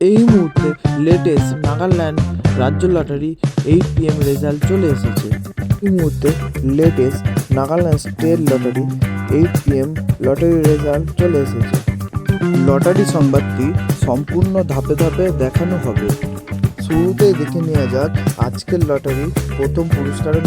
এই মুহূর্তে লেটেস্ট নাগাল্যান্ড রাজ্য লটারি 8 PM রেজাল্ট চলে এসেছে। এই মুহূর্তে latest Nagaland state lottery 8 PM lottery result চলে এসেছে। লটারি সংবাদটি সম্পূর্ণ ধাপে ধাপে দেখানো হবে। শুরুতেই দেখে নেওয়া যাক আজকের লটারির প্রথম পুরস্কারের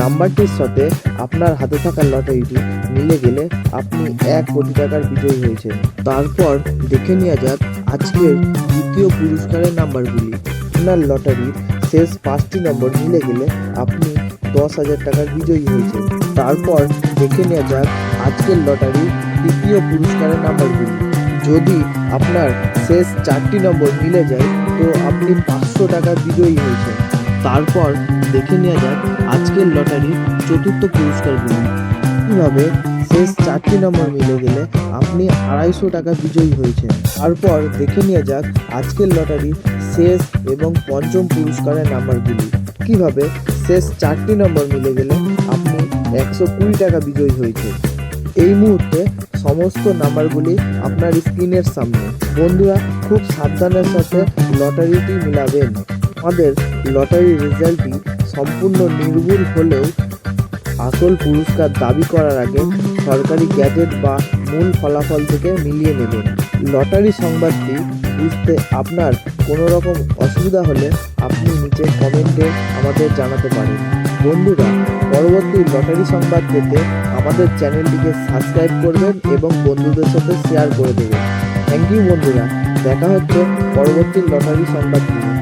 নাম্বারটির সাথে আপনার হাতে থাকা লটারিটি মিলে গেলে আপনি 1 কোটি টাকার বিজয়ী হয়েছেন। তারপর দেখে নেওয়া যাক আজকের দ্বিতীয় পুরস্কারের নাম্বারগুলি। আপনার লটারির শেষ 5টি নম্বর মিলে গেলে আপনি 10,000 টাকার বিজয়ী হয়েছেন। তারপর দেখে নেওয়া যাক আজকের লটারির তৃতীয় পুরস্কারের নাম্বারগুলি। যদি আপনার শেষ 4টি নম্বর মিলে যায় তো আপনি 500 টাকার বিজয়ী হয়েছেন। তারপর দেখে নেওয়া যাক আজকের লটারির চতুর্থ পুরস্কারগুলি। এইভাবে শেষ 4টি নম্বর মিলে গেলে আপনি 250 টাকা বিজয়ী হয়েছেন। তারপর দেখে নেওয়া যাক আজকের লটারির শেষ এবং পঞ্চম পুরস্কারের নাম্বারগুলি। কিভাবে শেষ 4টি নম্বর মিলে গেলে আপনি 120 টাকা বিজয়ী হয়েছেন। এই মুহূর্তে সমস্ত নাম্বারগুলি আপনার স্ক্রিনের সামনে। বন্ধুরা, খুব সাবধানের সাথে লটারিটি মিলাবেন। আমাদের লটারির রেজাল্টটি সম্পূর্ণ নির্ভুল হলেও আসল পুরস্কার দাবি করার আগে সরকারি গ্যাজেট বা মূল ফলাফল থেকে মিলিয়ে নেবেন। লটারি সংবাদটি বুঝতে আপনার কোনো রকম অসুবিধা হলে আপনি নিচে কমেন্টে আমাদের জানাতে পারেন। বন্ধুরা, পরবর্তী লটারি সংবাদ পেতে আমাদের চ্যানেলটিকে সাবস্ক্রাইব করবেন এবং বন্ধুদের সাথে শেয়ার করে দেবেন। থ্যাংক ইউ বন্ধুরা, দেখা হচ্ছে পরবর্তী লটারি সংবাদ নিয়ে।